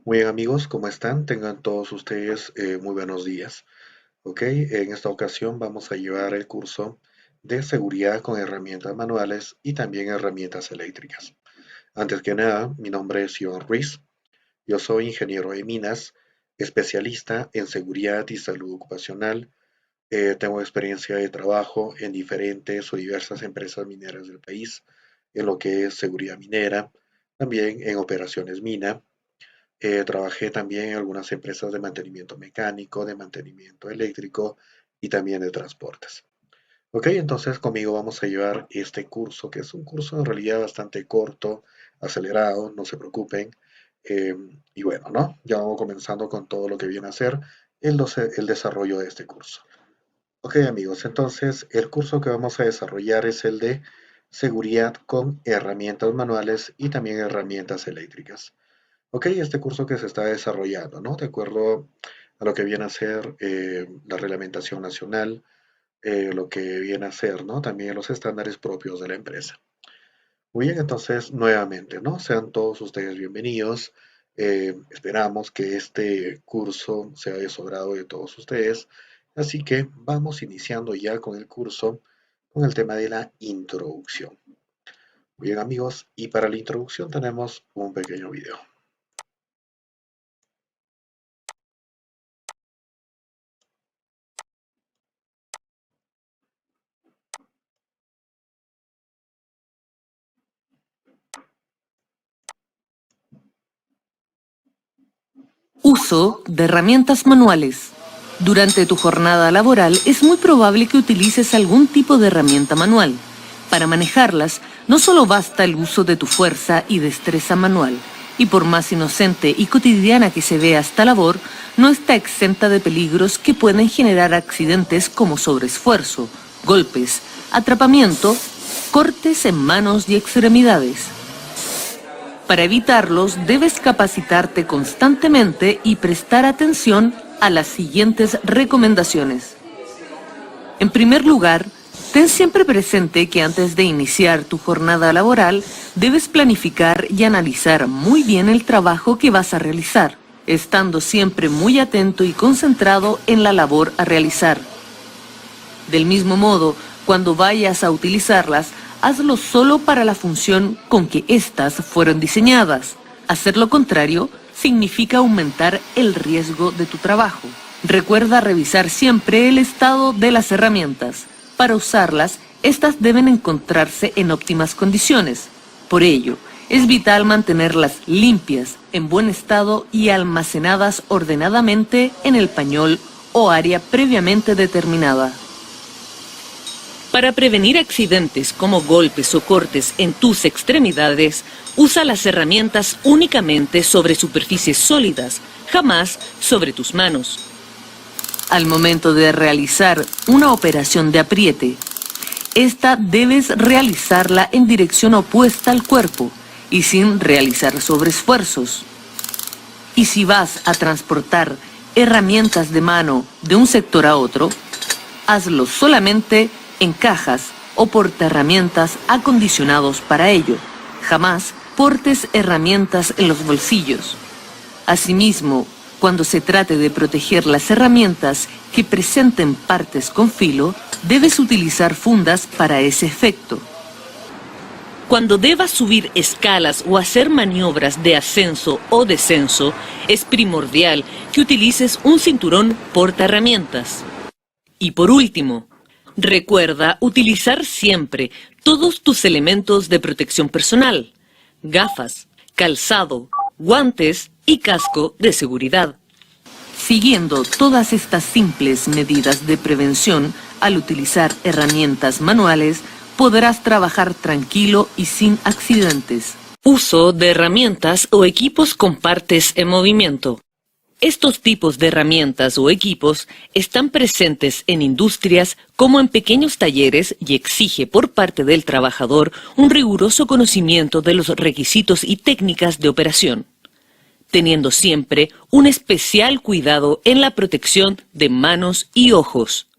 Muy bien amigos, ¿cómo están? Tengan todos ustedes muy buenos días. Ok, en esta ocasión vamos a llevar el curso de seguridad con herramientas manuales y también herramientas eléctricas. Antes que nada, mi nombre es Iván Ruiz. Yo soy ingeniero de minas, especialista en seguridad y salud ocupacional. Tengo experiencia de trabajo en diferentes o diversas empresas mineras del país, en lo que es seguridad minera, también en operaciones mina. Trabajé también en algunas empresas de mantenimiento mecánico, de mantenimiento eléctrico y también de transportes. Ok, entonces conmigo vamos a llevar este curso, que es un curso en realidad bastante corto, acelerado, no se preocupen. Eh, y bueno, ¿no? Ya vamos comenzando con todo lo que viene a ser el desarrollo de este curso. Ok, amigos, entonces el curso que vamos a desarrollar es el de seguridad con herramientas manuales y también herramientas eléctricas. Ok, este curso que se está desarrollando, ¿no? De acuerdo a lo que viene a ser la reglamentación nacional, lo que viene a ser, ¿no? También los estándares propios de la empresa. Muy bien, entonces, nuevamente, ¿no? Sean todos ustedes bienvenidos. Esperamos que este curso sea de su agrado de todos ustedes. Así que vamos iniciando ya con el curso, con el tema de la introducción. Muy bien, amigos, y para la introducción tenemos un pequeño video. Uso de herramientas manuales. Durante tu jornada laboral es muy probable que utilices algún tipo de herramienta manual. Para manejarlas, no solo basta el uso de tu fuerza y destreza manual, y por más inocente y cotidiana que se vea esta labor, no está exenta de peligros que pueden generar accidentes como sobreesfuerzo, golpes, atrapamiento, cortes en manos y extremidades. Para evitarlos, debes capacitarte constantemente y prestar atención a las siguientes recomendaciones. En primer lugar, ten siempre presente que antes de iniciar tu jornada laboral, debes planificar y analizar muy bien el trabajo que vas a realizar, estando siempre muy atento y concentrado en la labor a realizar. Del mismo modo, cuando vayas a utilizarlas, hazlo solo para la función con que éstas fueron diseñadas. Hacer lo contrario significa aumentar el riesgo de tu trabajo. Recuerda revisar siempre el estado de las herramientas. Para usarlas, estas deben encontrarse en óptimas condiciones. Por ello, es vital mantenerlas limpias, en buen estado y almacenadas ordenadamente en el pañol o área previamente determinada. Para prevenir accidentes como golpes o cortes en tus extremidades, usa las herramientas únicamente sobre superficies sólidas, jamás sobre tus manos. Al momento de realizar una operación de apriete, esta debes realizarla en dirección opuesta al cuerpo y sin realizar sobreesfuerzos. Y si vas a transportar herramientas de mano de un sector a otro, hazlo solamente en cajas o portaherramientas acondicionados para ello. Jamás portes herramientas en los bolsillos. Asimismo, cuando se trate de proteger las herramientas que presenten partes con filo, debes utilizar fundas para ese efecto. Cuando debas subir escalas o hacer maniobras de ascenso o descenso, es primordial que utilices un cinturón portaherramientas. Y por último, recuerda utilizar siempre todos tus elementos de protección personal: gafas, calzado, guantes y casco de seguridad. Siguiendo todas estas simples medidas de prevención, al utilizar herramientas manuales, podrás trabajar tranquilo y sin accidentes. Uso de herramientas o equipos con partes en movimiento. Estos tipos de herramientas o equipos están presentes en industrias como en pequeños talleres y exige por parte del trabajador un riguroso conocimiento de los requisitos y técnicas de operación, teniendo siempre un especial cuidado en la protección de manos y ojos.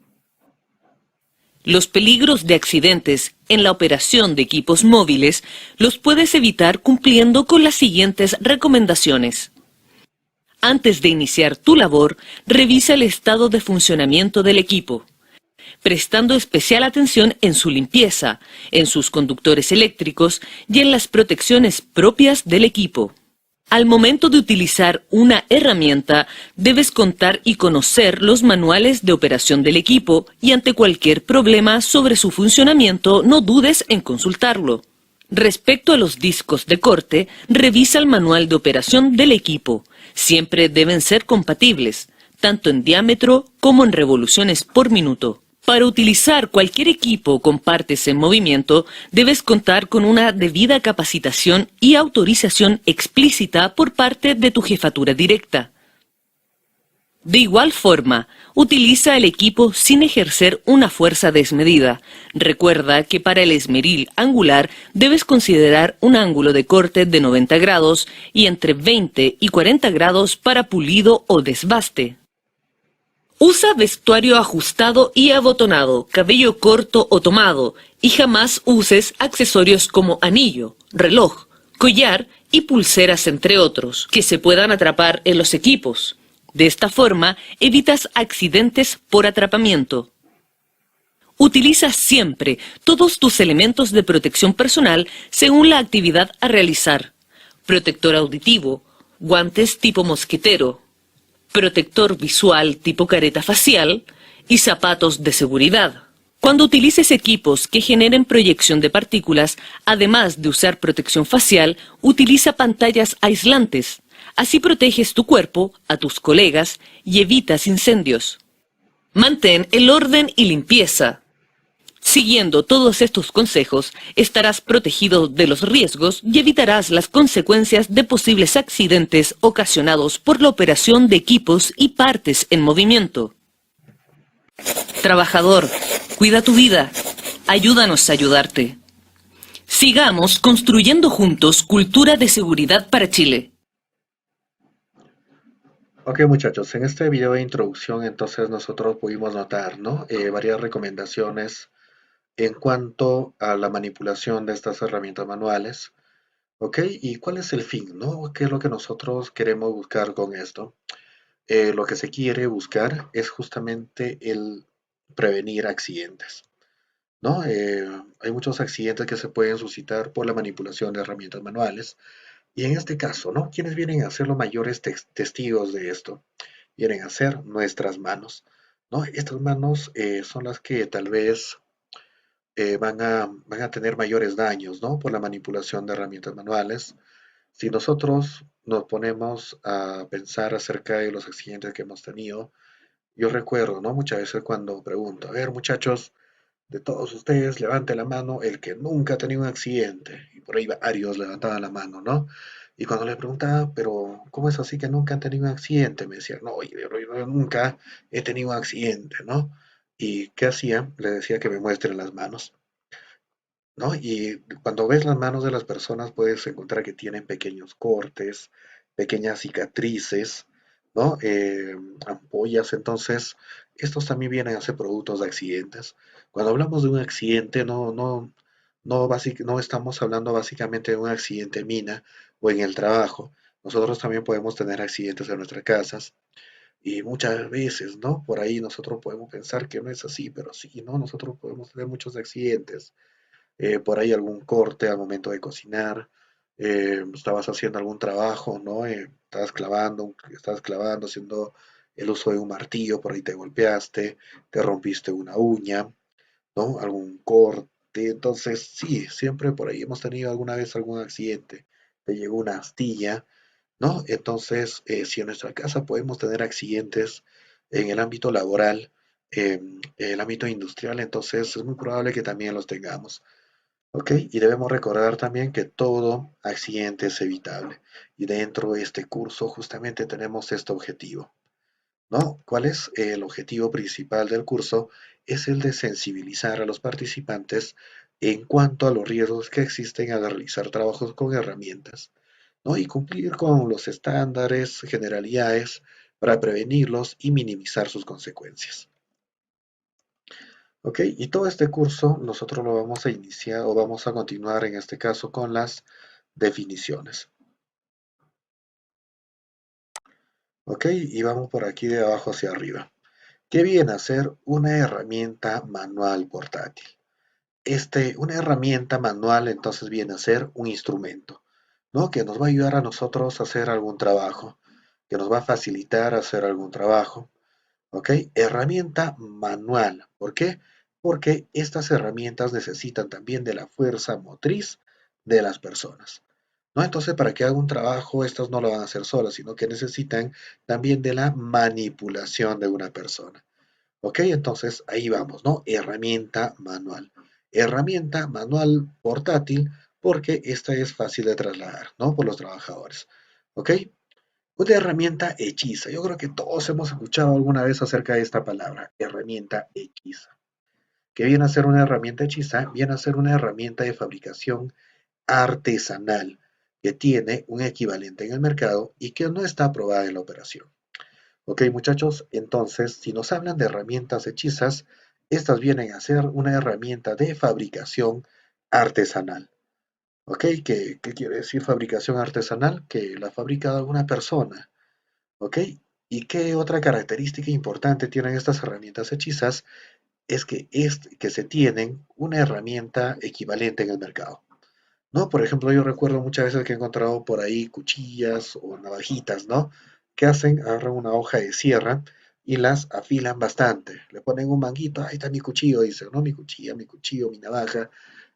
Los peligros de accidentes en la operación de equipos móviles los puedes evitar cumpliendo con las siguientes recomendaciones. Antes de iniciar tu labor, revisa el estado de funcionamiento del equipo, prestando especial atención en su limpieza, en sus conductores eléctricos y en las protecciones propias del equipo. Al momento de utilizar una herramienta, debes contar y conocer los manuales de operación del equipo y ante cualquier problema sobre su funcionamiento, no dudes en consultarlo. Respecto a los discos de corte, revisa el manual de operación del equipo. Siempre deben ser compatibles, tanto en diámetro como en revoluciones por minuto. Para utilizar cualquier equipo con partes en movimiento, debes contar con una debida capacitación y autorización explícita por parte de tu jefatura directa. De igual forma, utiliza el equipo sin ejercer una fuerza desmedida. Recuerda que para el esmeril angular debes considerar un ángulo de corte de 90 grados y entre 20 y 40 grados para pulido o desbaste. Usa vestuario ajustado y abotonado, cabello corto o tomado, y jamás uses accesorios como anillo, reloj, collar y pulseras, entre otros, que se puedan atrapar en los equipos. De esta forma, evitas accidentes por atrapamiento. Utiliza siempre todos tus elementos de protección personal según la actividad a realizar. Protector auditivo, guantes tipo mosquetero, protector visual tipo careta facial y zapatos de seguridad. Cuando utilices equipos que generen proyección de partículas, además de usar protección facial, utiliza pantallas aislantes. Así proteges tu cuerpo, a tus colegas y evitas incendios. Mantén el orden y limpieza. Siguiendo todos estos consejos, estarás protegido de los riesgos y evitarás las consecuencias de posibles accidentes ocasionados por la operación de equipos y partes en movimiento. Trabajador, cuida tu vida. Ayúdanos a ayudarte. Sigamos construyendo juntos cultura de seguridad para Chile. Ok muchachos, en este video de introducción entonces nosotros pudimos notar, ¿no? Varias recomendaciones en cuanto a la manipulación de estas herramientas manuales, ¿ok? ¿Y cuál es el fin, no? ¿Qué es lo que nosotros queremos buscar con esto? Lo que se quiere buscar es justamente el prevenir accidentes, ¿no? Hay muchos accidentes que se pueden suscitar por la manipulación de herramientas manuales. Y en este caso, ¿no? ¿Quiénes vienen a ser los mayores testigos de esto? Vienen a ser nuestras manos, ¿no? Estas manos son las que tal vez van a tener mayores daños, ¿no? Por la manipulación de herramientas manuales. Si nosotros nos ponemos a pensar acerca de los accidentes que hemos tenido, yo recuerdo, ¿no? Muchas veces cuando pregunto, a ver, muchachos, de todos ustedes, levante la mano el que nunca ha tenido un accidente. Y por ahí varios levantaban la mano, ¿no? Y cuando les preguntaba, pero ¿cómo es así que nunca han tenido un accidente? Me decían, no, yo nunca he tenido un accidente, ¿no? ¿Y qué hacía? Les decía que me muestren las manos. ¿No? Y cuando ves las manos de las personas puedes encontrar que tienen pequeños cortes, pequeñas cicatrices, ¿no? Ampollas, entonces estos también vienen a ser productos de accidentes. Cuando hablamos de un accidente, no estamos hablando básicamente de un accidente mina o en el trabajo. Nosotros también podemos tener accidentes en nuestras casas y muchas veces, ¿no? Por ahí nosotros podemos pensar que no es así, pero sí, ¿no? Nosotros podemos tener muchos accidentes por ahí algún corte al momento de cocinar, estabas haciendo algún trabajo, ¿no? Estabas clavando, haciendo el uso de un martillo, por ahí te golpeaste, te rompiste una uña, ¿no? Algún corte, entonces sí, siempre por ahí hemos tenido alguna vez algún accidente, te llegó una astilla, ¿no? Entonces, si en nuestra casa podemos tener accidentes en el ámbito laboral, en el ámbito industrial, entonces es muy probable que también los tengamos. Ok, y debemos recordar también que todo accidente es evitable. Y dentro de este curso justamente tenemos este objetivo, ¿no? ¿Cuál es el objetivo principal del curso? Es el de sensibilizar a los participantes en cuanto a los riesgos que existen al realizar trabajos con herramientas, ¿no? Y cumplir con los estándares, generalidades para prevenirlos y minimizar sus consecuencias. Ok, y todo este curso nosotros lo vamos a iniciar o vamos a continuar en este caso con las definiciones. ¿Ok? Y vamos por aquí de abajo hacia arriba. ¿Qué viene a ser una herramienta manual portátil? Una herramienta manual entonces viene a ser un instrumento, ¿no? Que nos va a ayudar a nosotros a hacer algún trabajo, que nos va a facilitar hacer algún trabajo, ¿ok? Herramienta manual. ¿Por qué? Porque estas herramientas necesitan también de la fuerza motriz de las personas, ¿no? Entonces, para que haga un trabajo, estas no lo van a hacer solas, sino que necesitan también de la manipulación de una persona. ¿Ok? Entonces ahí vamos, ¿no? Herramienta manual. Herramienta manual portátil porque esta es fácil de trasladar, ¿no? Por los trabajadores. ¿Ok? Una herramienta hechiza. Yo creo que todos hemos escuchado alguna vez acerca de esta palabra, herramienta hechiza. ¿Qué viene a ser una herramienta hechiza? Viene a ser una herramienta de fabricación artesanal que tiene un equivalente en el mercado y que no está aprobada en la operación. Ok, muchachos, entonces, si nos hablan de herramientas hechizas, estas vienen a ser una herramienta de fabricación artesanal. Ok, ¿qué quiere decir fabricación artesanal? Que la fabrica alguna persona. Ok, ¿y qué otra característica importante tienen estas herramientas hechizas? Es que se tienen una herramienta equivalente en el mercado. ¿No? Por ejemplo, yo recuerdo muchas veces que he encontrado por ahí cuchillas o navajitas, ¿no? ¿Qué hacen? Agarran una hoja de sierra y las afilan bastante. Le ponen un manguito, ahí está mi cuchillo, dicen, ¿no? Mi cuchillo, mi navaja.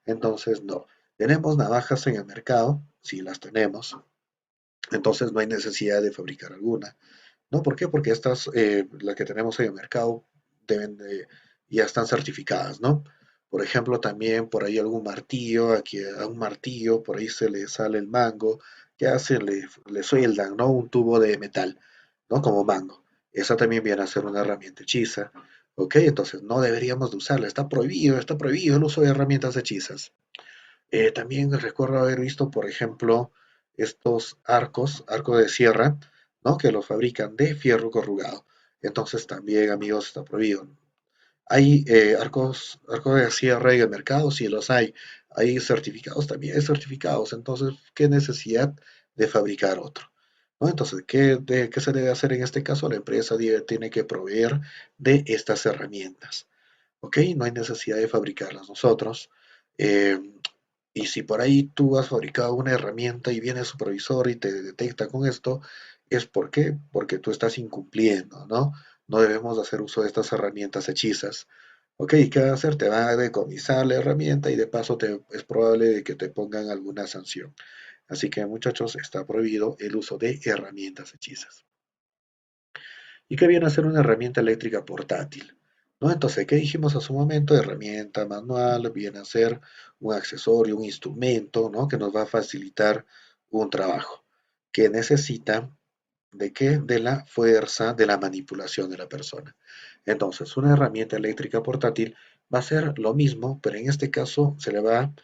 Entonces, no. Tenemos navajas en el mercado, sí las tenemos, entonces no hay necesidad de fabricar alguna. ¿No? ¿Por qué? Porque estas, las que tenemos en el mercado, deben de, ya están certificadas, ¿no? Por ejemplo, también por ahí algún martillo, aquí a un martillo, por ahí se le sale el mango, ¿qué hacen? Le sueldan, ¿no? Un tubo de metal, ¿no? Como mango. Esa también viene a ser una herramienta hechiza, ¿ok? Entonces no deberíamos de usarla, está prohibido el uso de herramientas hechizas. También recuerdo haber visto, por ejemplo, estos arcos de sierra, ¿no? Que los fabrican de fierro corrugado. Entonces también, amigos, está prohibido. Hay arcos de sierra en el mercado, sí los hay. Hay certificados, también hay certificados. Entonces, ¿qué necesidad de fabricar otro? ¿No? Entonces, ¿qué se debe hacer en este caso? La empresa tiene que proveer de estas herramientas. ¿Ok? No hay necesidad de fabricarlas nosotros. Eh, y si por ahí tú has fabricado una herramienta y viene el supervisor y te detecta con esto, ¿es por qué? Porque tú estás incumpliendo, ¿no? No debemos hacer uso de estas herramientas hechizas. ¿Ok? ¿Qué va a hacer? Te va a decomisar la herramienta y de paso es probable de que te pongan alguna sanción. Así que, muchachos, está prohibido el uso de herramientas hechizas. ¿Y qué viene a ser una herramienta eléctrica portátil? ¿No? Entonces, ¿qué dijimos hace un momento? Herramienta manual viene a ser un accesorio, un instrumento, ¿no? Que nos va a facilitar un trabajo que necesita ¿de qué? De la fuerza de la manipulación de la persona. Entonces, una herramienta eléctrica portátil va a ser lo mismo, pero en este caso se le va a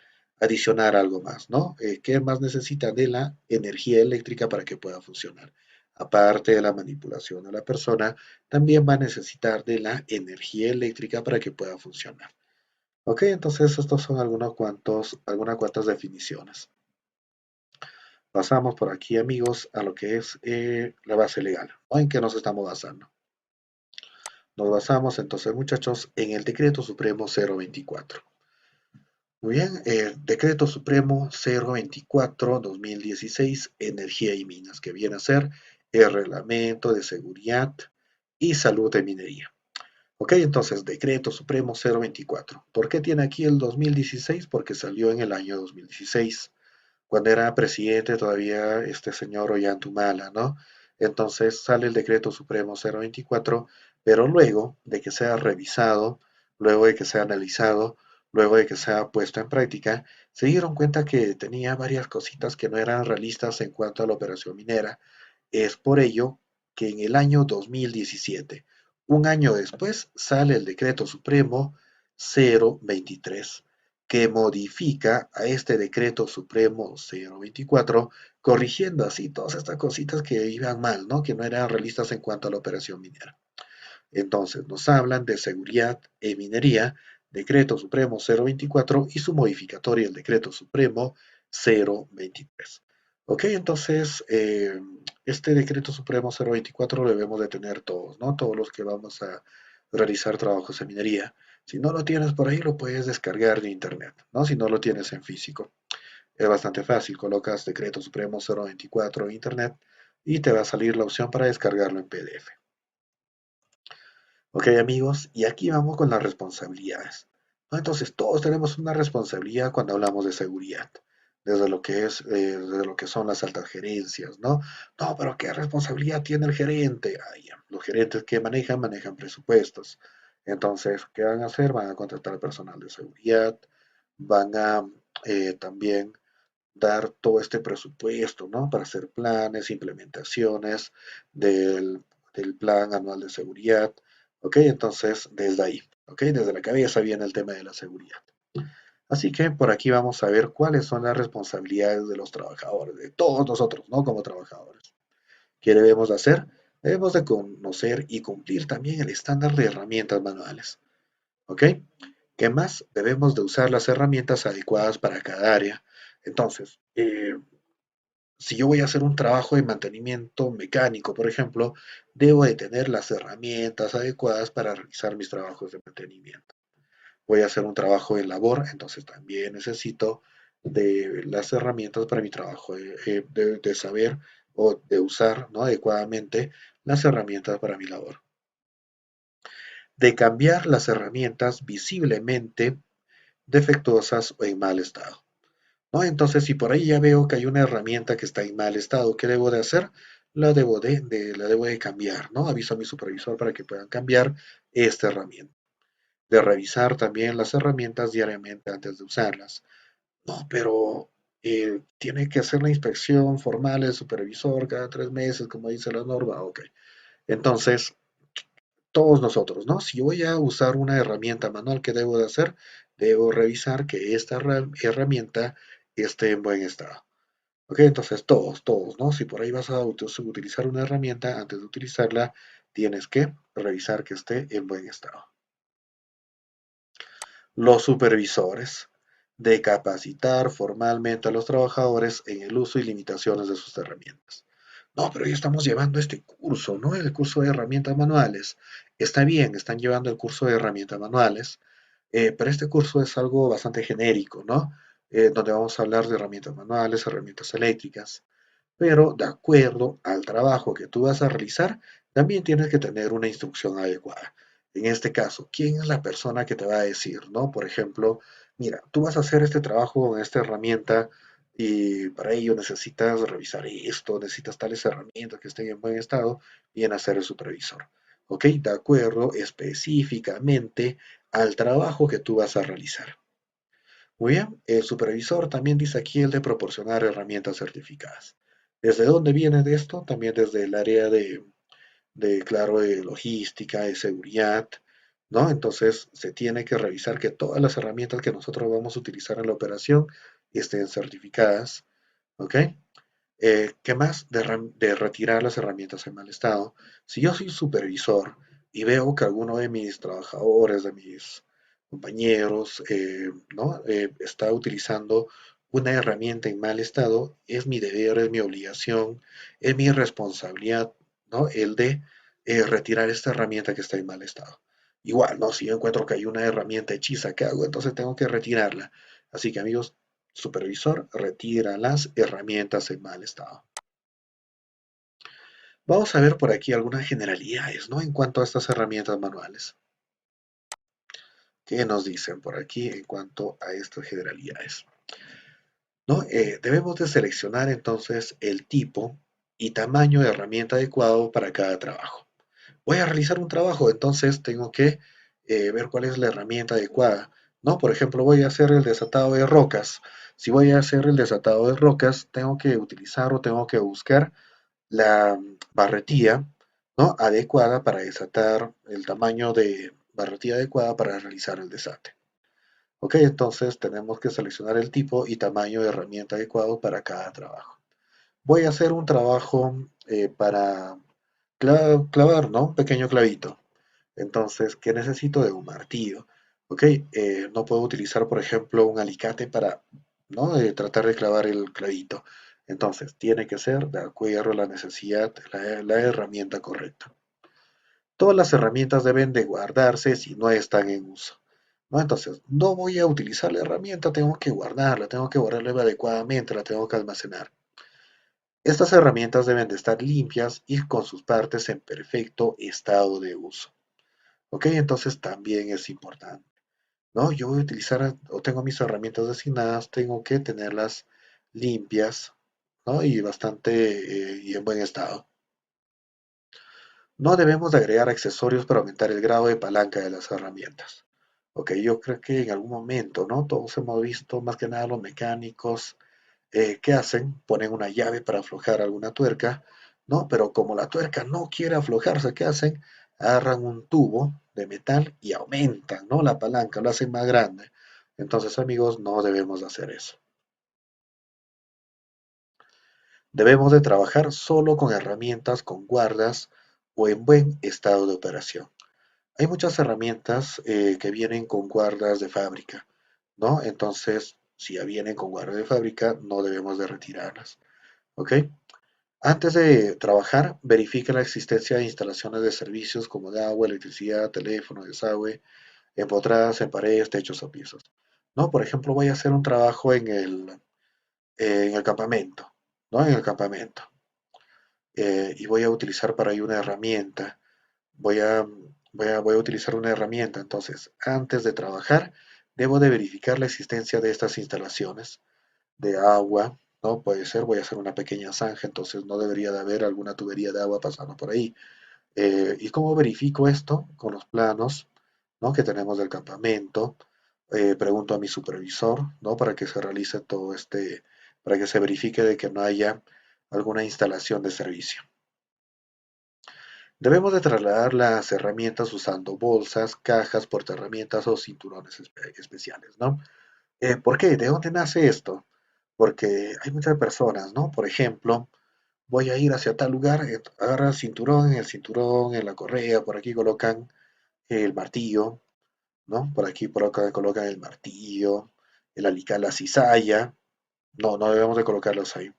adicionar algo más, ¿no? ¿Qué más necesita de la energía eléctrica para que pueda funcionar? Aparte de la manipulación de la persona, también va a necesitar de la energía eléctrica para que pueda funcionar. Ok, entonces estos son algunas cuantas definiciones. Pasamos por aquí, amigos, a lo que es la base legal, ¿no? ¿En qué nos estamos basando? Nos basamos entonces, muchachos, en el Decreto Supremo 024. Muy bien, el Decreto Supremo 024-2016, Energía y Minas, que viene a ser el Reglamento de Seguridad y Salud de Minería. Ok, entonces, Decreto Supremo 024. ¿Por qué tiene aquí el 2016? Porque salió en el año 2016, cuando era presidente todavía este señor Ollantumala, ¿no? Entonces sale el Decreto Supremo 024, pero luego de que sea revisado, luego de que sea analizado, luego de que sea puesto en práctica, se dieron cuenta que tenía varias cositas que no eran realistas en cuanto a la operación minera. Es por ello que en el año 2017, un año después, sale el Decreto Supremo 023, que modifica a este Decreto Supremo 024, corrigiendo así todas estas cositas que iban mal, ¿no? Que no eran realistas en cuanto a la operación minera. Entonces, nos hablan de seguridad en minería, Decreto Supremo 024 y su modificatoria, el Decreto Supremo 023. Ok, entonces este decreto supremo 024 lo debemos de tener todos, ¿no? Todos los que vamos a realizar trabajos en minería. Si no lo tienes por ahí, lo puedes descargar de internet, ¿no? Si no lo tienes en físico. Es bastante fácil, colocas decreto supremo 024 en internet y te va a salir la opción para descargarlo en PDF. Ok, amigos, y aquí vamos con las responsabilidades, ¿no? Entonces, todos tenemos una responsabilidad cuando hablamos de seguridad, desde lo que son las altas gerencias, ¿no? No, pero ¿qué responsabilidad tiene el gerente? Ay, ya, los gerentes que manejan presupuestos. Entonces, ¿qué van a hacer? Van a contratar personal de seguridad, van a también dar todo este presupuesto, ¿no? Para hacer planes, implementaciones del, del plan anual de seguridad, ¿ok? Entonces, desde ahí, ¿ok? Desde la cabeza viene el tema de la seguridad. Así que por aquí vamos a ver cuáles son las responsabilidades de los trabajadores, de todos nosotros, ¿no? Como trabajadores. ¿Qué debemos de hacer? Debemos de conocer y cumplir también el estándar de herramientas manuales, ¿ok? ¿Qué más? Debemos de usar las herramientas adecuadas para cada área. Entonces, si yo voy a hacer un trabajo de mantenimiento mecánico, por ejemplo, debo de tener las herramientas adecuadas para realizar mis trabajos de mantenimiento. Voy a hacer un trabajo de labor, entonces también necesito de las herramientas para mi trabajo, de saber o de usar, ¿no? adecuadamente las herramientas para mi labor. De cambiar las herramientas visiblemente defectuosas o en mal estado, ¿no? Entonces, si por ahí ya veo que hay una herramienta que está en mal estado, ¿qué debo de hacer? La debo de cambiar, ¿no? Aviso a mi supervisor para que puedan cambiar esta herramienta. De revisar también las herramientas diariamente antes de usarlas. No, pero tiene que hacer la inspección formal el supervisor cada 3 meses, como dice la norma. Ok. Entonces, todos nosotros, ¿no? Si yo voy a usar una herramienta manual, ¿qué debo de hacer? Debo revisar que esta herramienta esté en buen estado. Ok, entonces todos, ¿no? Si por ahí vas a utilizar una herramienta, antes de utilizarla, tienes que revisar que esté en buen estado. Los supervisores, de capacitar formalmente a los trabajadores en el uso y limitaciones de sus herramientas. No, pero ya estamos llevando este curso, ¿no? El curso de herramientas manuales. Está bien, están llevando el curso de herramientas manuales, pero este curso es algo bastante genérico, ¿no? Donde vamos a hablar de herramientas manuales, herramientas eléctricas, pero de acuerdo al trabajo que tú vas a realizar, también tienes que tener una instrucción adecuada. En este caso, ¿quién es la persona que te va a decir, no? Por ejemplo, mira, tú vas a hacer este trabajo con esta herramienta y para ello necesitas revisar esto, necesitas tales herramientas que estén en buen estado, viene a ser el supervisor. ¿Ok? De acuerdo específicamente al trabajo que tú vas a realizar. Muy bien, el supervisor también dice aquí el de proporcionar herramientas certificadas. ¿Desde dónde viene de esto? También desde el área claro, de logística, de seguridad, ¿no? Entonces se tiene que revisar que todas las herramientas que nosotros vamos a utilizar en la operación estén certificadas, ¿ok? ¿Qué más? De retirar las herramientas en mal estado. Si yo soy supervisor y veo que alguno de mis trabajadores, de mis compañeros, ¿no? Está utilizando una herramienta en mal estado, es mi deber, es mi obligación, es mi responsabilidad, ¿no? El de retirar esta herramienta que está en mal estado. Igual, ¿no? Si yo encuentro que hay una herramienta hechiza, ¿qué hago? Entonces tengo que retirarla. Así que amigos, supervisor retira las herramientas en mal estado. Vamos a ver por aquí algunas generalidades, ¿no? En cuanto a estas herramientas manuales. ¿Qué nos dicen por aquí en cuanto a estas generalidades? ¿No? Debemos de seleccionar entonces el tipo y tamaño de herramienta adecuado para cada trabajo. Voy a realizar un trabajo, entonces tengo que ver cuál es la herramienta adecuada, ¿no? Por ejemplo, voy a hacer el desatado de rocas. Si voy a hacer el desatado de rocas, tengo que utilizar o tengo que buscar la barretilla, ¿no? adecuada para desatar, el tamaño de barretilla adecuada para realizar el desate. Ok, entonces tenemos que seleccionar el tipo y tamaño de herramienta adecuado para cada trabajo. Voy a hacer un trabajo para clavar, ¿no? Un pequeño clavito. Entonces, ¿qué necesito? De un martillo. Ok, no puedo utilizar, por ejemplo, un alicate para, ¿no? tratar de clavar el clavito. Entonces, tiene que ser de acuerdo a la necesidad, la herramienta correcta. Todas las herramientas deben de guardarse si no están en uso, ¿no? Entonces, no voy a utilizar la herramienta, tengo que guardarla adecuadamente, la tengo que almacenar. Estas herramientas deben de estar limpias y con sus partes en perfecto estado de uso. ¿Ok? Entonces también es importante, ¿no? Yo voy a utilizar o tengo mis herramientas designadas, tengo que tenerlas limpias, ¿no? Y bastante y en buen estado. No debemos de agregar accesorios para aumentar el grado de palanca de las herramientas. Ok, yo creo que en algún momento, ¿no? Todos hemos visto, más que nada los mecánicos, ¿qué hacen? Ponen una llave para aflojar alguna tuerca, ¿no? Pero como la tuerca no quiere aflojarse, ¿qué hacen? Agarran un tubo de metal y aumentan, ¿no? La palanca, lo hacen más grande. Entonces, amigos, no debemos hacer eso. Debemos de trabajar solo con herramientas con guardas o en buen estado de operación. Hay muchas herramientas que vienen con guardas de fábrica, ¿no? Entonces, si ya vienen con guardas de fábrica, no debemos de retirarlas, ¿ok? Antes de trabajar, verifique la existencia de instalaciones de servicios como de agua, electricidad, teléfono, desagüe, empotradas en paredes, techos o pisos. ¿No? Por ejemplo, voy a hacer un trabajo en el campamento, ¿no? En el campamento. Y voy a utilizar para ello una herramienta. Voy a, voy a utilizar una herramienta. Entonces, antes de trabajar, debo de verificar la existencia de estas instalaciones de agua, ¿no? Puede ser, voy a hacer una pequeña zanja, entonces no debería de haber alguna tubería de agua pasando por ahí. ¿Y cómo verifico esto? Con los planos, ¿no? Que tenemos del campamento. Pregunto a mi supervisor, ¿no? Para que se realice todo para que se verifique de que no haya alguna instalación de servicio. Debemos de trasladar las herramientas usando bolsas, cajas, portaherramientas o cinturones especiales, ¿no? ¿Por qué? ¿De dónde nace esto? Porque hay muchas personas, ¿no? Por ejemplo, voy a ir hacia tal lugar, agarran el cinturón, en la correa, por aquí colocan el martillo, ¿no? Por aquí por acá colocan el martillo, el alicate, la cizalla. No, no debemos de colocarlos ahí.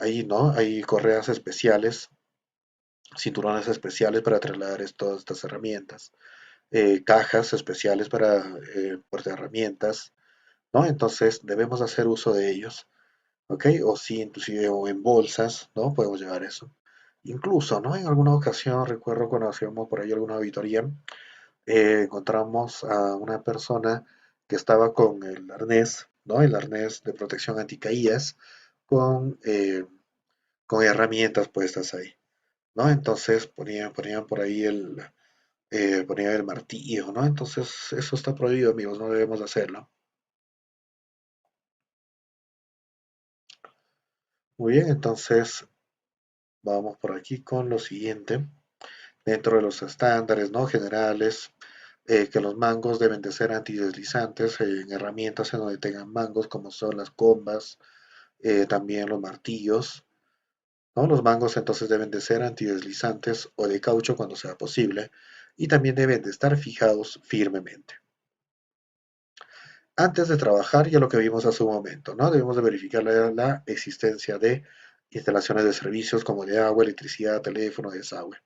Ahí, ¿no? Hay correas especiales, cinturones especiales para trasladar estas herramientas, cajas especiales para herramientas, ¿no? Entonces debemos hacer uso de ellos. ¿Ok? O sí, inclusive o en bolsas, ¿no? Podemos llevar eso. Incluso, ¿no? En alguna ocasión, recuerdo cuando hacíamos por ahí alguna auditoría, encontramos a una persona que estaba con el arnés, ¿no? El arnés de protección anticaídas con herramientas puestas ahí, ¿no? Entonces ponían por ahí ponían el martillo, ¿no? Entonces eso está prohibido, amigos, no debemos de hacerlo. Muy bien, entonces vamos por aquí con lo siguiente. Dentro de los estándares no generales, que los mangos deben de ser antideslizantes en herramientas en donde tengan mangos como son las combas, también los martillos, ¿no? Los mangos entonces deben de ser antideslizantes o de caucho cuando sea posible y también deben de estar fijados firmemente. Antes de trabajar, ya lo que vimos hace un momento, ¿no? Debemos de verificar la existencia de instalaciones de servicios como de agua, electricidad, teléfono, desagüe.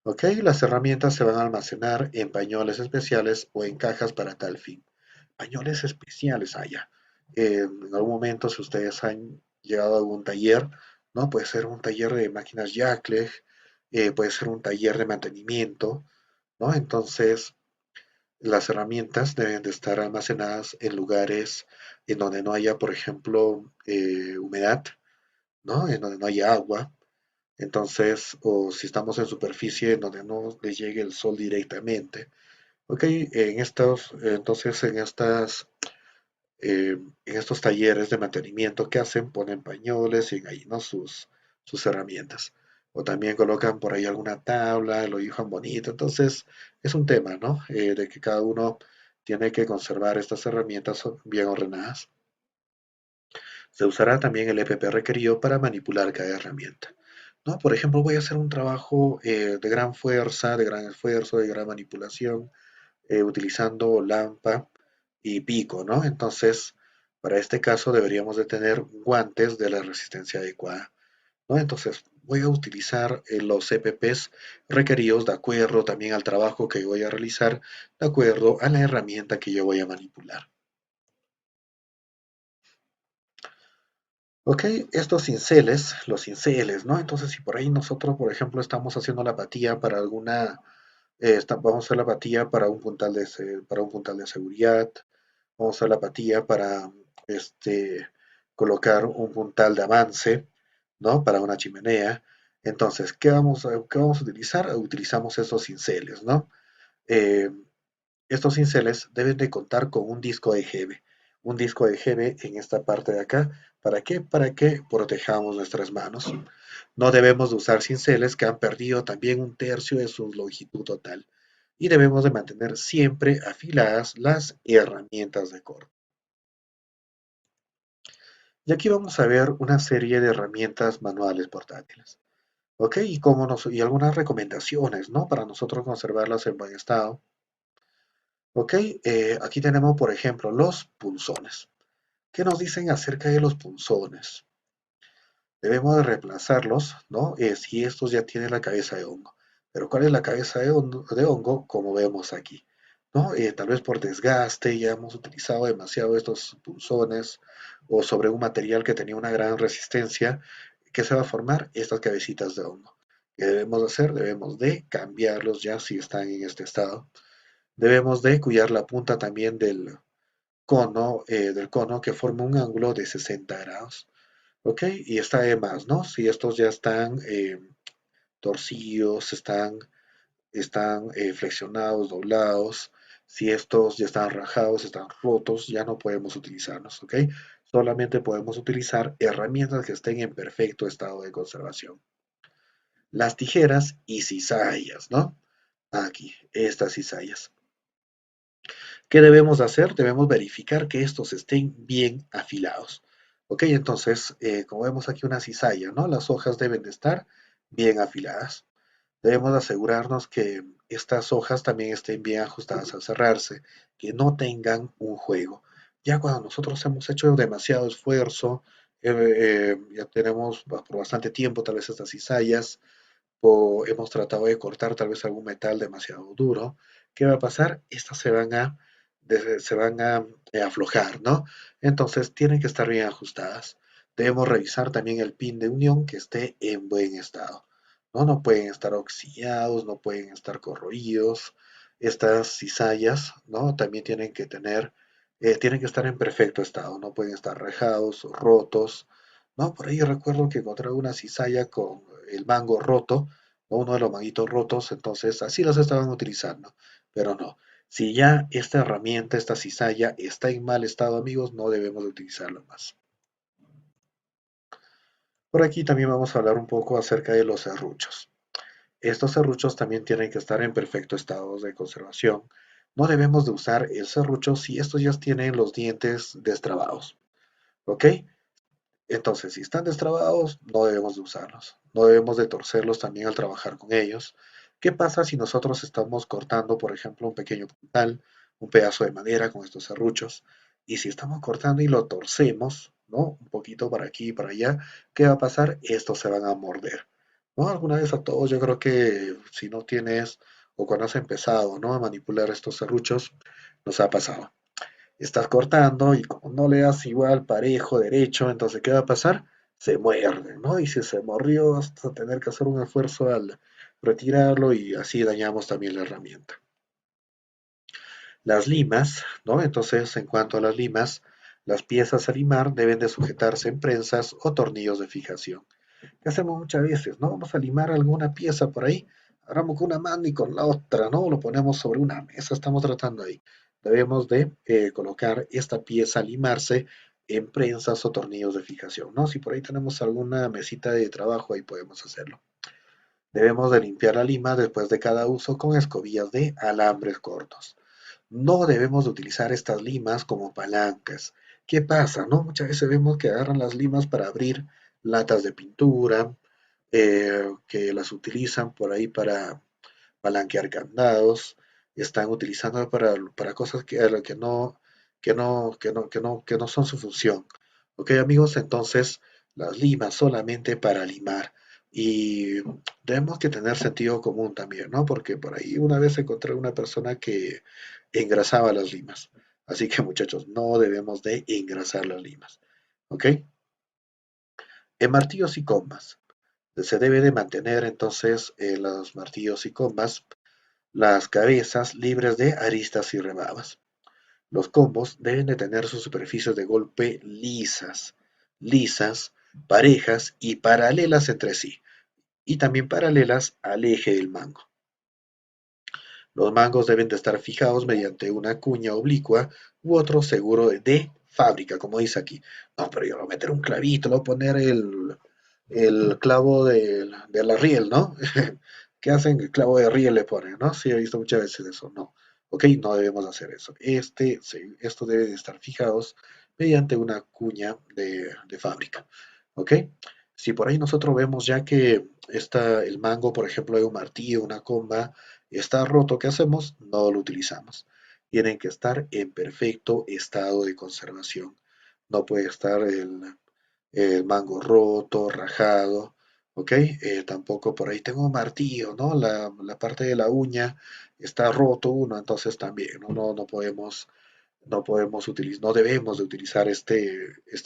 Ok, las herramientas se van a almacenar en pañoles especiales o en cajas para tal fin. Pañoles especiales allá. En algún momento, si ustedes han llegado a algún taller, ¿no? Puede ser un taller de máquinas Jackleg, puede ser un taller de mantenimiento, ¿no? Entonces, las herramientas deben de estar almacenadas en lugares en donde no haya, por ejemplo, humedad, ¿no? En donde no haya agua, entonces, o si estamos en superficie en donde no les llegue el sol directamente. Ok, entonces en estos talleres de mantenimiento que hacen, ponen pañoles y en ahí, ¿no? Sus herramientas. O también colocan por ahí alguna tabla, lo dibujan bonito. Entonces, es un tema, ¿no? De que cada uno tiene que conservar estas herramientas bien ordenadas. Se usará también el EPP requerido para manipular cada herramienta. ¿No? Por ejemplo, voy a hacer un trabajo de gran fuerza, de gran esfuerzo, de gran manipulación, utilizando lampa y pico, ¿no? Entonces, Para este caso deberíamos de tener guantes de la resistencia adecuada, ¿no? Entonces voy a utilizar los CPPs requeridos de acuerdo también al trabajo que voy a realizar, de acuerdo a la herramienta que yo voy a manipular. Ok, estos cinceles, los cinceles, ¿no? Entonces, si por ahí nosotros, por ejemplo, estamos haciendo la apatía para alguna, vamos a hacer la apatía para un puntal para un puntal de seguridad, vamos a hacer la apatía para colocar un puntal de avance, ¿no? Para una chimenea. Entonces, qué vamos a utilizar? Utilizamos estos cinceles, ¿no? Eh, Estos cinceles deben de contar con un disco de EGB. Un disco de EGB en esta parte de acá. ¿Para qué? Para que protejamos nuestras manos. No debemos de usar cinceles que han perdido también un tercio de su longitud total. Y debemos de mantener siempre afiladas las herramientas de corte. Y aquí vamos a ver una serie de herramientas manuales portátiles. ¿Ok? Y algunas recomendaciones, ¿no? Para nosotros conservarlas en buen estado. ¿Ok? Aquí tenemos, por ejemplo, los punzones. ¿Qué nos dicen acerca de los punzones? Debemos de reemplazarlos, ¿no? Si estos ya tienen la cabeza de hongo. Pero ¿cuál es la cabeza de hongo? Como vemos aquí, ¿no? Tal vez por desgaste, ya hemos utilizado demasiado estos punzones o sobre un material que tenía una gran resistencia, ¿qué se va a formar? Estas cabecitas de hongo. ¿Qué debemos hacer? Debemos de cambiarlos ya si están en este estado. Debemos de cuidar la punta también del cono que forma un ángulo de 60 grados. ¿Ok? Y está de más, ¿no? Si estos ya están torcidos, están flexionados, doblados, si estos ya están rajados, están rotos, ya no podemos utilizarlos, ¿ok? Solamente podemos utilizar herramientas que estén en perfecto estado de conservación. Las tijeras y cizallas, ¿no? Aquí, estas cizallas. ¿Qué debemos hacer? Debemos verificar que estos estén bien afilados. Ok, entonces, como vemos aquí una cizalla, ¿no? Las hojas deben de estar bien afiladas. Debemos asegurarnos que estas hojas también estén bien ajustadas al cerrarse, que no tengan un juego. Ya cuando nosotros hemos hecho demasiado esfuerzo, ya tenemos por bastante tiempo tal vez estas cizallas, o hemos tratado de cortar tal vez algún metal demasiado duro, ¿qué va a pasar? Estas se van a aflojar, ¿no? Entonces tienen que estar bien ajustadas. Debemos revisar también el pin de unión que esté en buen estado, ¿no? No pueden estar oxidados, no pueden estar corroídos. Estas cizallas, ¿no? También tienen que estar en perfecto estado, no pueden estar rajados o rotos, ¿no? Por ahí recuerdo que encontré una cizalla con el mango roto, ¿no? Uno de los manguitos rotos, entonces así los estaban utilizando, pero no. Si ya esta herramienta, esta cizalla está en mal estado, amigos, no debemos de utilizarla más. Por aquí también vamos a hablar un poco acerca de los serruchos. Estos serruchos también tienen que estar en perfecto estado de conservación. No debemos de usar el serrucho si estos ya tienen los dientes destrabados, ¿ok? Entonces, si están destrabados, no debemos de usarlos. No debemos de torcerlos también al trabajar con ellos. ¿Qué pasa si nosotros estamos cortando, por ejemplo, un pequeño puntal, un pedazo de madera con estos serruchos? Y si estamos cortando y lo torcemos, ¿no? Un poquito para aquí y para allá, ¿qué va a pasar? Estos se van a morder, ¿no? Alguna vez a todos, yo creo que si no tienes o cuando has empezado, ¿no? A manipular estos serruchos, nos ha pasado. Estás cortando y como no le das igual parejo, derecho, entonces ¿qué va a pasar? Se muerde, ¿no? Y si se mordió, vas a tener que hacer un esfuerzo al retirarlo y así dañamos también la herramienta. Las limas, ¿no? Entonces, en cuanto a las limas, las piezas a limar deben de sujetarse en prensas o tornillos de fijación. ¿Qué hacemos muchas veces? ¿No? Vamos a limar alguna pieza por ahí, agarramos con una mano y con la otra, ¿no? Lo ponemos sobre una mesa, estamos tratando ahí. Debemos de colocar esta pieza a limarse en prensas o tornillos de fijación, ¿no? Si por ahí tenemos alguna mesita de trabajo, ahí podemos hacerlo. Debemos de limpiar la lima después de cada uso con escobillas de alambres cortos. No debemos de utilizar estas limas como palancas. ¿Qué pasa, no? Muchas veces vemos que agarran las limas para abrir latas de pintura, que las utilizan por ahí para palanquear candados, están utilizando para cosas que, a lo que no, que no son su función. ¿Ok, amigos? Entonces, las limas solamente para limar. Y tenemos que tener sentido común también, ¿no? Porque por ahí una vez encontré una persona que engrasaba las limas. Así que, muchachos, no debemos de engrasar las limas. ¿Ok? En martillos y combas. Se debe de mantener entonces los martillos y combas, las cabezas libres de aristas y rebabas. Los combos deben de tener sus superficies de golpe lisas, parejas y paralelas entre sí, y también paralelas al eje del mango. Los mangos deben de estar fijados mediante una cuña oblicua u otro seguro de fábrica, como dice aquí. No, pero yo le voy a meter un clavito, le voy a poner el clavo de la riel, ¿no? ¿Qué hacen? El clavo de riel le ponen, ¿no? Sí, he visto muchas veces eso, no. Ok, no debemos hacer eso. Esto debe de estar fijados mediante una cuña de fábrica. ¿Ok? Si por ahí nosotros vemos ya que el mango, por ejemplo, de un martillo, una comba, está roto, ¿qué hacemos? No lo utilizamos. Tienen que estar en perfecto estado de conservación. No puede estar el mango roto, rajado, ¿ok? Tampoco por ahí tengo un martillo, ¿no? La parte de la uña está roto uno, entonces también, ¿no? No podemos utilizar, no debemos de utilizar esta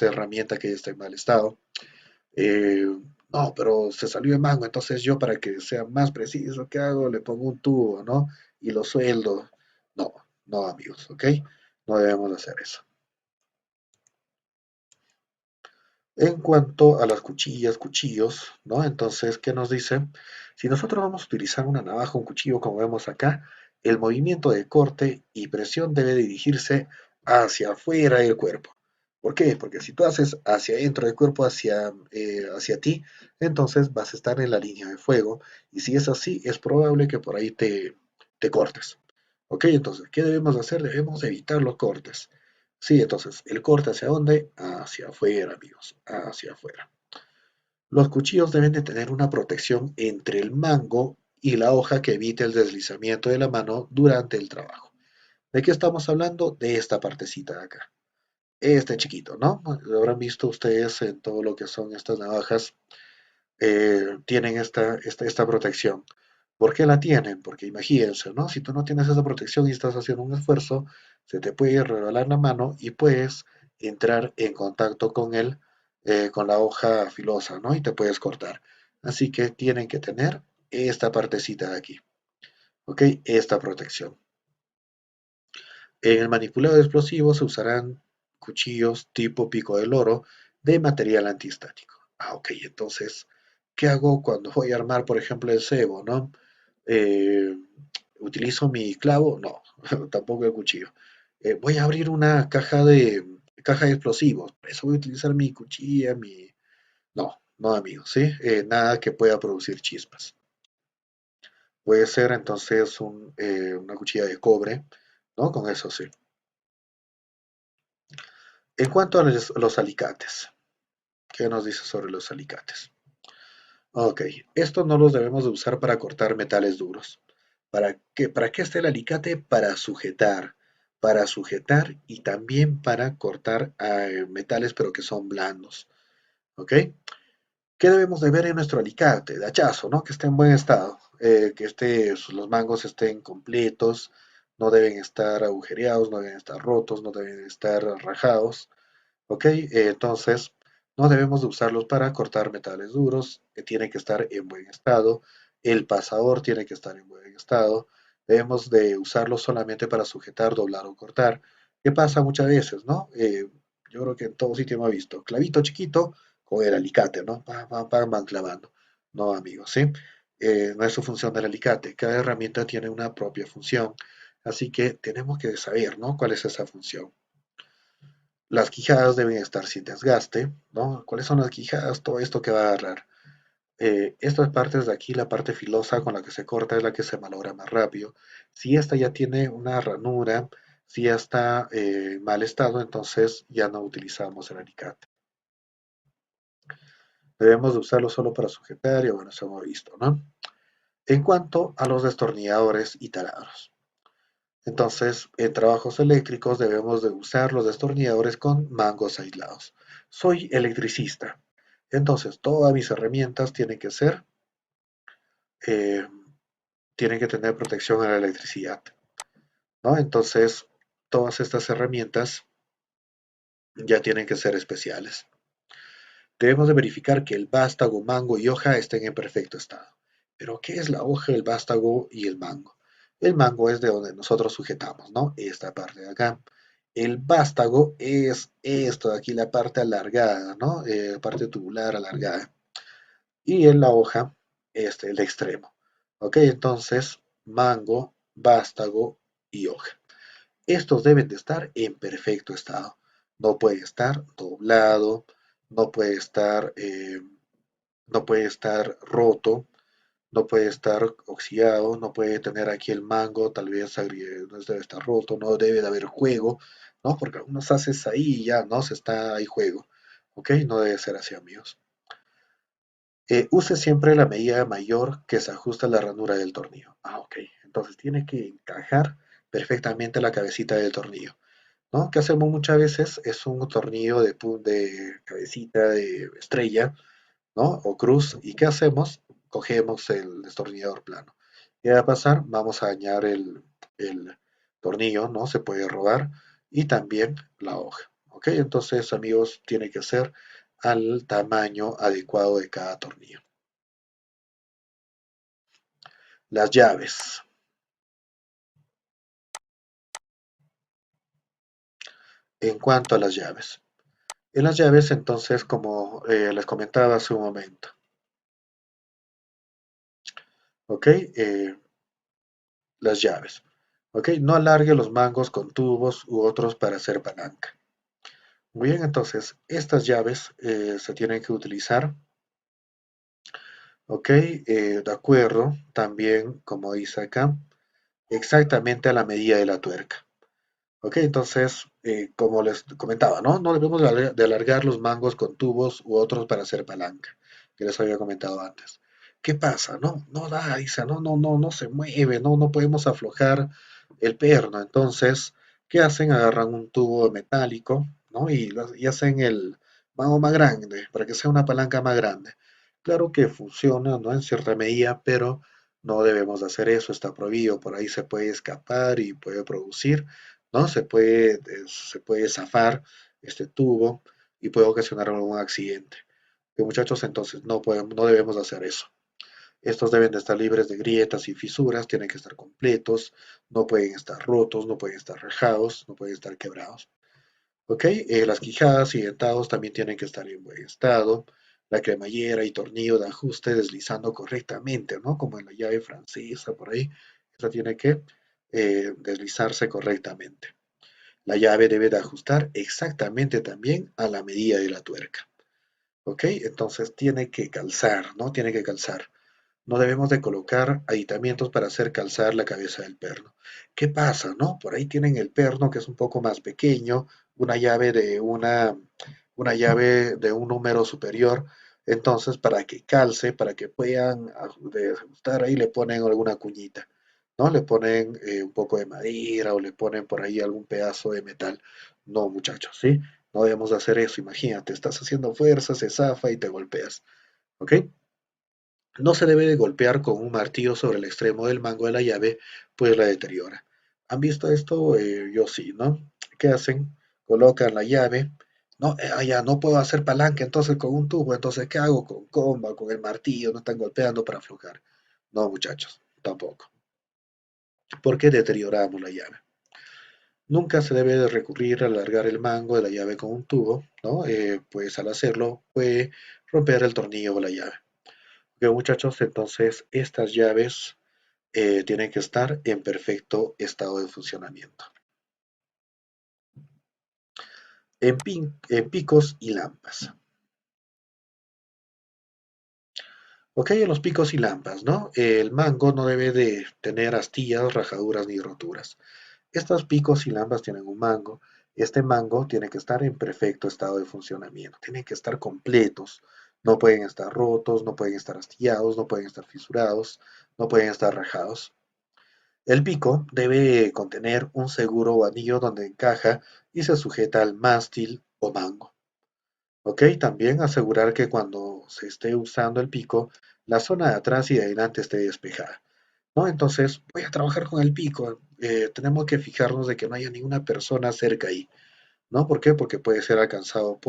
herramienta que está en mal estado. Eh, no, pero se salió de mango, entonces yo para que sea más preciso, ¿qué hago? Le pongo un tubo, ¿no? Y lo sueldo. No, no, amigos, ¿ok? No debemos hacer eso. En cuanto a las cuchillas, cuchillos, ¿no? Entonces, ¿qué nos dice? Si nosotros vamos a utilizar una navaja, un cuchillo, como vemos acá, el movimiento de corte y presión debe dirigirse hacia afuera del cuerpo. ¿Por qué? Porque si tú haces hacia adentro del cuerpo, hacia ti, entonces vas a estar en la línea de fuego. Y si es así, es probable que por ahí te cortes. ¿Ok? Entonces, ¿qué debemos hacer? Debemos evitar los cortes. Sí, entonces, ¿el corte hacia dónde? Hacia afuera, amigos, hacia afuera. Los cuchillos deben de tener una protección entre el mango y la hoja que evite el deslizamiento de la mano durante el trabajo. ¿De qué estamos hablando? De esta partecita de acá. Este chiquito, ¿no? Lo habrán visto ustedes en todo lo que son estas navajas, tienen esta protección. ¿Por qué la tienen? Porque imagínense, ¿no? Si tú no tienes esa protección y estás haciendo un esfuerzo, se te puede resbalar la mano y puedes entrar en contacto con la hoja filosa, ¿no? Y te puedes cortar. Así que tienen que tener esta partecita de aquí, ¿ok? Esta protección. En el manipulado de explosivos se usarán cuchillos tipo pico de loro de material antiestático. Ok, entonces, ¿qué hago cuando voy a armar, por ejemplo, el cebo, ¿no? Eh, ¿Utilizo mi clavo? No, tampoco el cuchillo. Voy a abrir una caja de explosivos. Por eso voy a utilizar mi cuchilla, mi... No, no, amigos, ¿sí? Nada que pueda producir chispas. Puede ser entonces una cuchilla de cobre, ¿no? Con eso sí. En cuanto a los alicates, ¿qué nos dice sobre los alicates? Ok, estos no los debemos de usar para cortar metales duros. Para qué está el alicate? Para sujetar y también para cortar metales pero que son blandos. ¿Ok? ¿Qué debemos de ver en nuestro alicate? De hachazo, ¿no? Que esté en buen estado, los mangos estén completos, no deben estar agujereados, no deben estar rotos, no deben estar rajados. ¿Ok? Entonces, no debemos de usarlos para cortar metales duros, que tienen que estar en buen estado. El pasador tiene que estar en buen estado. Debemos de usarlos solamente para sujetar, doblar o cortar. ¿Qué pasa muchas veces, no? Yo creo que en todo sitio hemos visto clavito chiquito con el alicate, ¿no? Van clavando. No, amigos, ¿sí? No es su función del alicate. Cada herramienta tiene una propia función. Así que tenemos que saber, ¿no? ¿Cuál es esa función? Las quijadas deben estar sin desgaste, ¿no? ¿Cuáles son las quijadas? Todo esto que va a agarrar. Estas partes de aquí, la parte filosa con la que se corta es la que se malogra más rápido. Si esta ya tiene una ranura, si ya está en mal estado, entonces ya no utilizamos el alicate. Debemos de usarlo solo para sujetar y bueno, eso hemos visto, ¿no? En cuanto a los destornilladores y taladros. Entonces, en trabajos eléctricos debemos de usar los destornilladores con mangos aislados. Soy electricista, entonces todas mis herramientas eh, tienen que tener protección a la electricidad, ¿no? Entonces, todas estas herramientas ya tienen que ser especiales. Debemos de verificar que el vástago, mango y hoja estén en perfecto estado. Pero, ¿qué es la hoja, el vástago y el mango? El mango es de donde nosotros sujetamos, ¿no? Esta parte de acá. El vástago es esto de aquí, la parte alargada, ¿no? Parte tubular alargada. Y en la hoja, el extremo. ¿Ok? Entonces, mango, vástago y hoja. Estos deben de estar en perfecto estado. No puede estar doblado, no puede estar, eh, no puede estar roto, no puede estar oxidado, no puede tener aquí el mango, tal vez no debe estar roto, no debe de haber juego, ¿no? Porque algunos haces ahí y ya, ¿no? Se está ahí juego, ¿ok? No debe ser así, amigos. Use siempre la medida mayor que se ajusta a la ranura del tornillo. Ah, ok. Entonces tiene que encajar perfectamente la cabecita del tornillo. ¿No? ¿Qué hacemos muchas veces? Es un tornillo de cabecita de estrella, ¿no? O cruz. ¿Y qué hacemos? Cogemos el destornillador plano. ¿Qué va a pasar? Vamos a dañar el tornillo, ¿no? Se puede robar. Y también la hoja. ¿Ok? Entonces, amigos, tiene que ser al tamaño adecuado de cada tornillo. Las llaves. En cuanto a las llaves. En las llaves, entonces, como les comentaba hace un momento, ¿ok? Las llaves. ¿Ok? No alargue los mangos con tubos u otros para hacer palanca. Muy bien, entonces, estas llaves se tienen que utilizar, ¿ok? De acuerdo, también, como dice acá, exactamente a la medida de la tuerca. ¿Ok? Entonces, como les comentaba, ¿no? No debemos de alargar los mangos con tubos u otros para hacer palanca, que les había comentado antes. ¿Qué pasa? No, no da, dice, no se mueve, no podemos aflojar el perno. Entonces, ¿qué hacen? Agarran un tubo metálico, ¿no? Y hacen el mango más grande, para que sea una palanca más grande. Claro que funciona, ¿no? En cierta medida, pero no debemos de hacer eso, está prohibido, por ahí se puede escapar y puede producir, ¿no? Se puede zafar este tubo y puede ocasionar algún accidente. Muchachos, entonces no debemos hacer eso. Estos deben de estar libres de grietas y fisuras, tienen que estar completos, no pueden estar rotos, no pueden estar rajados, no pueden estar quebrados. ¿Ok? Las quijadas y dentados también tienen que estar en buen estado. La cremallera y tornillo de ajuste deslizando correctamente, ¿no? Como en la llave francesa, por ahí. Esta tiene que deslizarse correctamente. La llave debe de ajustar exactamente también a la medida de la tuerca. ¿Ok? Entonces tiene que calzar, ¿no? Tiene que calzar. No debemos de colocar aditamientos para hacer calzar la cabeza del perno. ¿Qué pasa, no? Por ahí tienen el perno que es un poco más pequeño, una llave de una llave de un número superior. Entonces, para que calce, para que puedan ajustar ahí, le ponen alguna cuñita, ¿no? Le ponen un poco de madera o le ponen por ahí algún pedazo de metal. No, muchachos, ¿sí? No debemos de hacer eso. Imagínate, estás haciendo fuerza, se zafa y te golpeas. ¿Ok? No se debe de golpear con un martillo sobre el extremo del mango de la llave, pues la deteriora. ¿Han visto esto? Yo sí, ¿no? ¿Qué hacen? Colocan la llave. No, ya no puedo hacer palanca entonces con un tubo, entonces ¿qué hago con comba, con el martillo? No están golpeando para aflojar. No, muchachos, tampoco. Porque deterioramos la llave. Nunca se debe de recurrir a alargar el mango de la llave con un tubo, ¿no? Pues al hacerlo puede romper el tornillo o la llave. Ok, muchachos, entonces estas llaves tienen que estar en perfecto estado de funcionamiento. En picos y lampas. Ok, en los picos y lampas, ¿no? El mango no debe de tener astillas, rajaduras ni roturas. Estos picos y lampas tienen un mango. Este mango tiene que estar en perfecto estado de funcionamiento. Tienen que estar completos. No pueden estar rotos, no pueden estar astillados, no pueden estar fisurados, no pueden estar rajados. El pico debe contener un seguro o anillo donde encaja y se sujeta al mástil o mango. ¿Ok? También asegurar que cuando se esté usando el pico, la zona de atrás y de adelante esté despejada. ¿No? Entonces, voy a trabajar con el pico. Tenemos que fijarnos de que no haya ninguna persona cerca ahí. ¿No? ¿Por qué? Porque puede ser alcanzado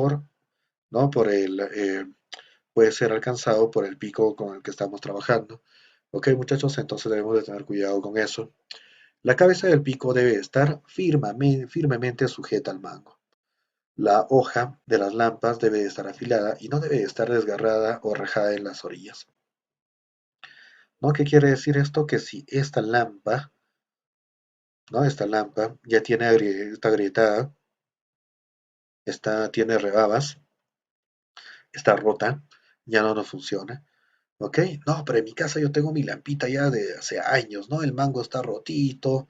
¿no? Puede ser alcanzado por el pico con el que estamos trabajando. ¿Ok, muchachos? Entonces debemos de tener cuidado con eso. La cabeza del pico debe estar firmemente sujeta al mango. La hoja de las lampas debe de estar afilada y no debe de estar desgarrada o rajada en las orillas. ¿No? ¿Qué quiere decir esto? Que si esta lámpara, ¿no? Esta lámpara ya está agrietada, tiene rebabas, está rota, ya no nos funciona. ¿Ok? No, pero en mi casa yo tengo mi lampita ya de hace años, ¿no? El mango está rotito,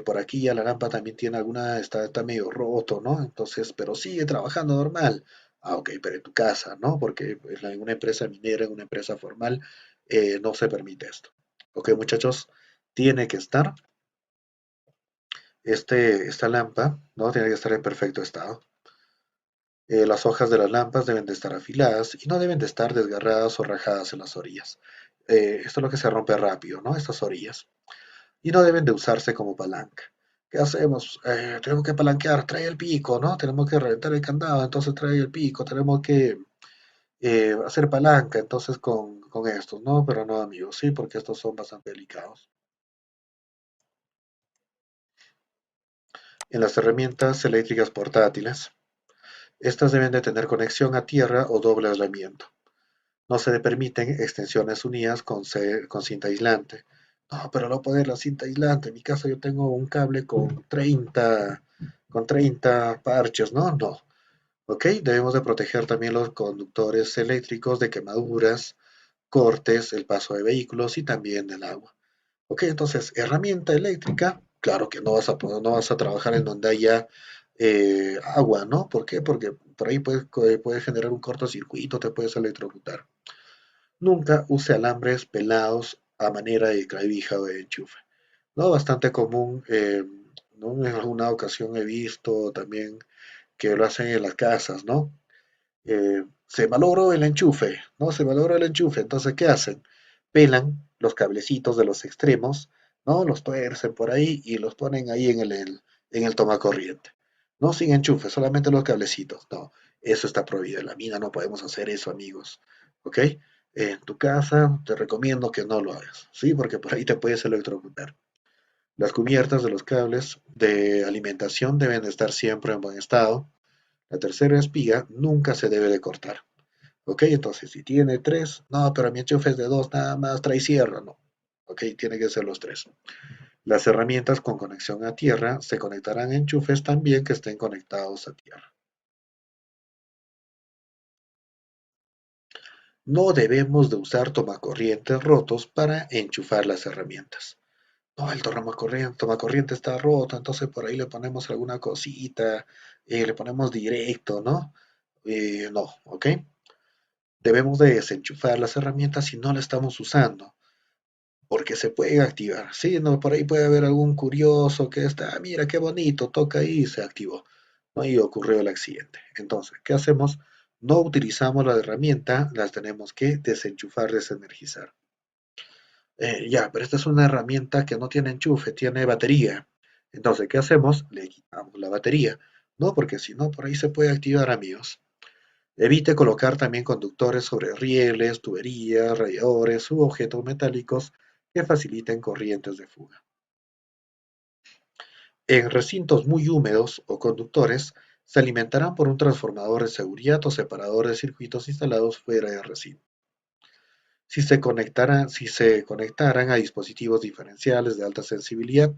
por aquí ya la lámpara también tiene está medio roto, ¿no? Entonces, pero sigue trabajando normal. Ah, ok, pero en tu casa, ¿no? Porque en una empresa minera, en una empresa formal, no se permite esto. Ok, muchachos, tiene que estar, esta lámpara, ¿no? Tiene que estar en perfecto estado. Las hojas de las lámparas deben de estar afiladas y no deben de estar desgarradas o rajadas en las orillas. Esto es lo que se rompe rápido, ¿no? Estas orillas. Y no deben de usarse como palanca. ¿Qué hacemos? Tenemos que palanquear, trae el pico, ¿no? Tenemos que reventar el candado, entonces trae el pico, tenemos que hacer palanca, entonces con estos, ¿no? Pero no, amigos, sí, porque estos son bastante delicados. En las herramientas eléctricas portátiles, estas deben de tener conexión a tierra o doble aislamiento. No se le permiten extensiones unidas con cinta aislante. No, pero no poner la cinta aislante. En mi caso yo tengo un cable con 30 parches, ¿no? No. ¿Ok? Debemos de proteger también los conductores eléctricos de quemaduras, cortes, el paso de vehículos y también del agua. ¿Ok? Entonces, herramienta eléctrica, claro que no vas a trabajar en donde haya agua, ¿no? ¿Por qué? Porque por ahí puede generar un cortocircuito, te puedes electrocutar. Nunca use alambres pelados a manera de clavija o de enchufe. ¿No? Bastante común, ¿no? En alguna ocasión he visto también que lo hacen en las casas, ¿no? Se malogró el enchufe, ¿no? Se malogró el enchufe, entonces, ¿qué hacen? Pelan los cablecitos de los extremos, ¿no? Los tuercen por ahí y los ponen ahí en el tomacorriente. No sin enchufe, solamente los cablecitos. No, eso está prohibido. En la mina no podemos hacer eso, amigos. ¿Ok? En tu casa te recomiendo que no lo hagas, ¿sí? Porque por ahí te puedes electrocutar. Las cubiertas de los cables de alimentación deben de estar siempre en buen estado. La tercera espiga nunca se debe de cortar. ¿Ok? Entonces, si tiene tres, no, pero mi enchufe es de dos, nada más trae sierra, no. ¿Ok? Tiene que ser los tres. Las herramientas con conexión a tierra se conectarán a enchufes también que estén conectados a tierra. No debemos de usar tomacorrientes rotos para enchufar las herramientas. No, el tomacorriente está roto, entonces por ahí le ponemos alguna cosita, le ponemos directo, ¿no? No, ¿ok? Debemos de desenchufar las herramientas si no las estamos usando, porque se pueden activar. Sí, no, por ahí puede haber algún curioso que está, "Ah, mira qué bonito, toca ahí y se activó, ¿no? Y ocurrió el accidente. Entonces, ¿qué hacemos? No utilizamos la herramienta, las tenemos que desenchufar, desenergizar. Ya, pero esta es una herramienta que no tiene enchufe, tiene batería. Entonces, ¿qué hacemos? Le quitamos la batería, ¿no? Porque si no, por ahí se puede activar, amigos. Evite colocar también conductores sobre rieles, tuberías, radiadores u objetos metálicos que faciliten corrientes de fuga. En recintos muy húmedos o conductores, se alimentarán por un transformador de seguridad o separador de circuitos instalados fuera del recinto. Si se conectaran a dispositivos diferenciales de alta sensibilidad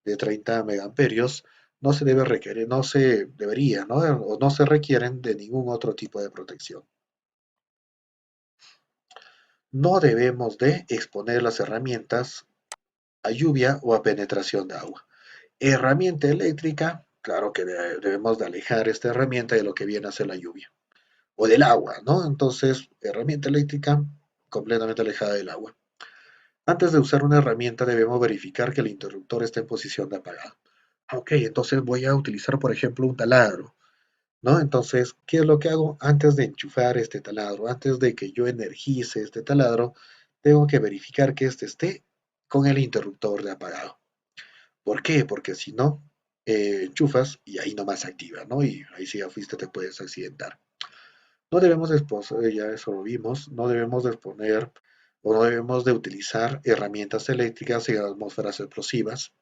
de 30 megaamperios, no se debería, ¿no? O no se requieren de ningún otro tipo de protección. No debemos de exponer las herramientas a lluvia o a penetración de agua. Herramienta eléctrica, claro que debemos de alejar esta herramienta de lo que viene a ser la lluvia o del agua, ¿no? Entonces, herramienta eléctrica completamente alejada del agua. Antes de usar una herramienta debemos verificar que el interruptor está en posición de apagado. Ok, entonces voy a utilizar, por ejemplo, un taladro, ¿no? Entonces, ¿qué es lo que hago? Antes de enchufar este taladro, antes de que yo energice este taladro, tengo que verificar que este esté con el interruptor de apagado. ¿Por qué? Porque si no, enchufas y ahí nomás se activa, ¿no? Y ahí si ya fuiste te puedes accidentar. No debemos de ya eso lo vimos, no debemos de exponer o no debemos de utilizar herramientas eléctricas en atmósferas explosivas.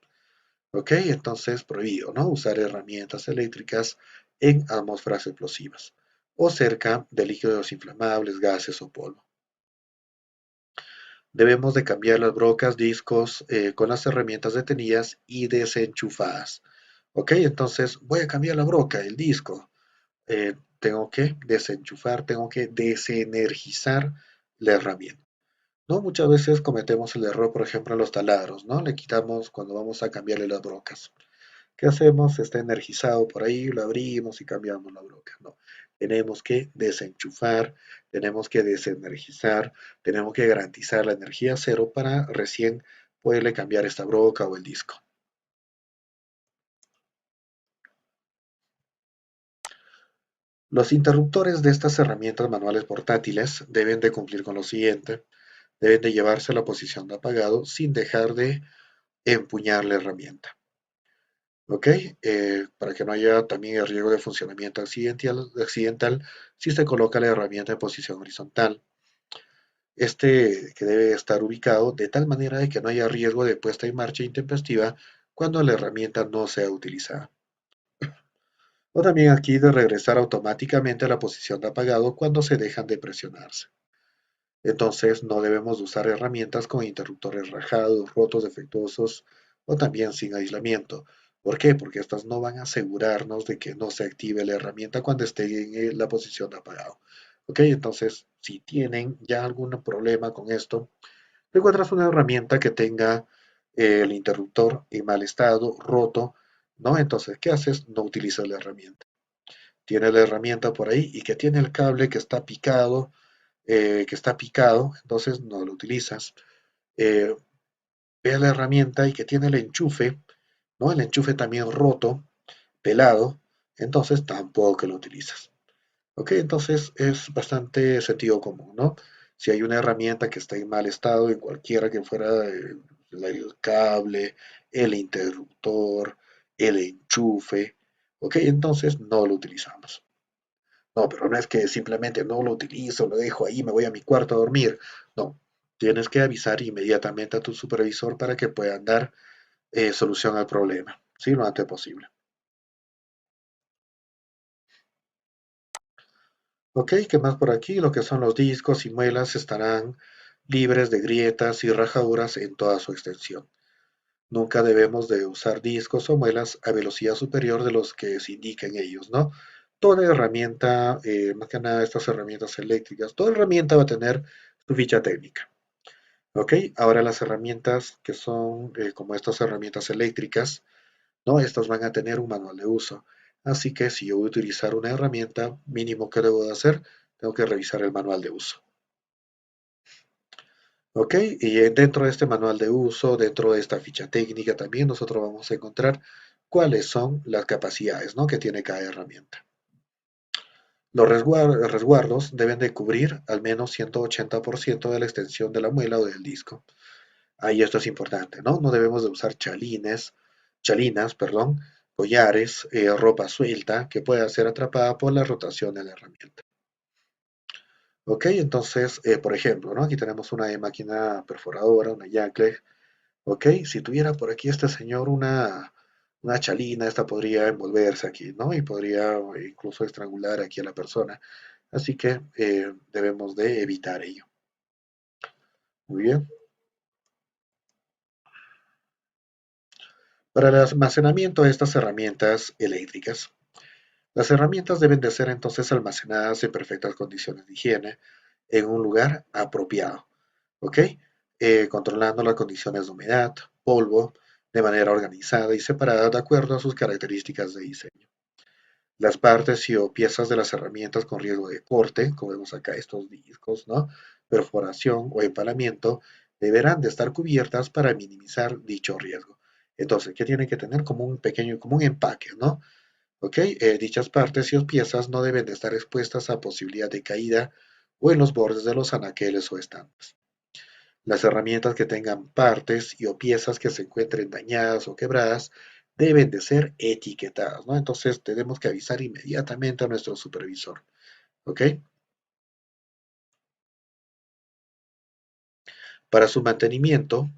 ¿Ok? Entonces, prohibido, ¿no? Usar herramientas eléctricas en atmósferas explosivas o cerca de líquidos inflamables, gases o polvo. Debemos de cambiar las brocas, discos con las herramientas detenidas y desenchufadas. ¿Ok? Entonces, voy a cambiar la broca, el disco. Tengo que desenchufar, tengo que desenergizar la herramienta. ¿No? Muchas veces cometemos el error, por ejemplo, en los taladros, ¿no? Le quitamos cuando vamos a cambiarle las brocas. ¿Qué hacemos? Está energizado por ahí, lo abrimos y cambiamos la broca. No, tenemos que desenchufar, tenemos que desenergizar, tenemos que garantizar la energía cero para recién poderle cambiar esta broca o el disco. Los interruptores de estas herramientas manuales portátiles deben de cumplir con lo siguiente. Deben de llevarse a la posición de apagado sin dejar de empuñar la herramienta. ¿Ok? Para que no haya también el riesgo de funcionamiento accidental si se coloca la herramienta en posición horizontal. Este que debe estar ubicado de tal manera de que no haya riesgo de puesta en marcha intempestiva cuando la herramienta no sea utilizada. O también aquí de regresar automáticamente a la posición de apagado cuando se dejan de presionarse. Entonces no debemos usar herramientas con interruptores rajados, rotos, defectuosos o también sin aislamiento. ¿Por qué? Porque estas no van a asegurarnos de que no se active la herramienta cuando esté en la posición de apagado. ¿Ok? Entonces, si tienen ya algún problema con esto, encuentras una herramienta que tenga el interruptor en mal estado, roto, ¿no? Entonces, ¿qué haces? No utilizas la herramienta. Tienes la herramienta por ahí y que tiene el cable que está picado, entonces no lo utilizas. Eh, Ve la herramienta y que tiene el enchufe, ¿no? El enchufe también roto, pelado, entonces tampoco lo utilizas. ¿Ok? Entonces es bastante sentido común, ¿no? Si hay una herramienta que está en mal estado, en cualquiera que fuera el cable, el interruptor, el enchufe, ¿ok? Entonces no lo utilizamos. No, pero no es que simplemente no lo utilizo, lo dejo ahí, me voy a mi cuarto a dormir. No, tienes que avisar inmediatamente a tu supervisor para que puedan dar solución al problema, ¿sí? Lo antes posible. Ok, ¿qué más por aquí? Lo que son los discos y muelas estarán libres de grietas y rajaduras en toda su extensión. Nunca debemos de usar discos o muelas a velocidad superior de los que se indiquen ellos, ¿no? Toda herramienta, más que nada estas herramientas eléctricas, toda herramienta va a tener su ficha técnica. Ok, ahora las herramientas que son como estas herramientas eléctricas, ¿no? Estas van a tener un manual de uso. Así que si yo voy a utilizar una herramienta, mínimo que debo de hacer, tengo que revisar el manual de uso. Ok, y dentro de este manual de uso, dentro de esta ficha técnica también nosotros vamos a encontrar cuáles son las capacidades, ¿no? que tiene cada herramienta. Los resguardos deben de cubrir al menos 180% de la extensión de la muela o del disco. Ahí esto es importante, ¿no? No debemos de usar chalinas, perdón, collares, ropa suelta que pueda ser atrapada por la rotación de la herramienta. Ok, entonces, por ejemplo, ¿no? Aquí tenemos una máquina perforadora, una Yankee. Ok, si tuviera por aquí este señor una chalina, esta podría envolverse aquí, ¿no? Y podría incluso estrangular aquí a la persona. Así que debemos de evitar ello. Muy bien. Para el almacenamiento de estas herramientas eléctricas, las herramientas deben de ser entonces almacenadas en perfectas condiciones de higiene en un lugar apropiado, ¿ok? Controlando las condiciones de humedad, polvo, de manera organizada y separada de acuerdo a sus características de diseño. Las partes y o piezas de las herramientas con riesgo de corte, como vemos acá estos discos, ¿no? Perforación o empalamiento, deberán de estar cubiertas para minimizar dicho riesgo. Entonces, ¿qué tiene que tener? Como un empaque, ¿no? ¿Ok? Dichas partes y piezas no deben de estar expuestas a posibilidad de caída o en los bordes de los anaqueles o estantes. Las herramientas que tengan partes y o piezas que se encuentren dañadas o quebradas deben de ser etiquetadas, ¿no? Entonces tenemos que avisar inmediatamente a nuestro supervisor, ¿ok? Para su mantenimiento,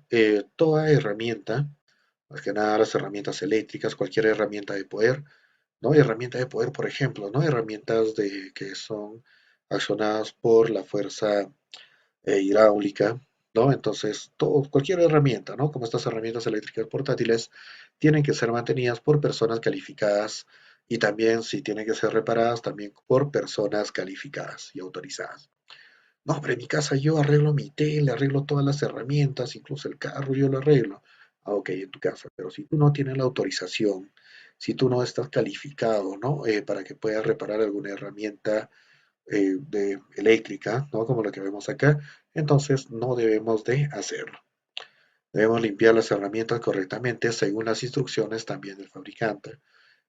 toda herramienta, más que nada las herramientas eléctricas, cualquier herramienta de poder, ¿no? Herramienta de poder, por ejemplo, ¿no? Herramientas que son accionadas por la fuerza hidráulica, ¿no? Entonces, cualquier herramienta, ¿no? Como estas herramientas eléctricas portátiles, tienen que ser mantenidas por personas calificadas y también, si tienen que ser reparadas, también por personas calificadas y autorizadas. No, pero en mi casa yo arreglo mi tele, arreglo todas las herramientas, incluso el carro yo lo arreglo. Ah, ok, en tu casa, pero si tú no tienes la autorización, si tú no estás calificado, ¿no? Para que puedas reparar alguna herramienta eléctrica, ¿no? Como la que vemos acá, entonces no debemos de hacerlo. Debemos limpiar las herramientas correctamente según las instrucciones también del fabricante.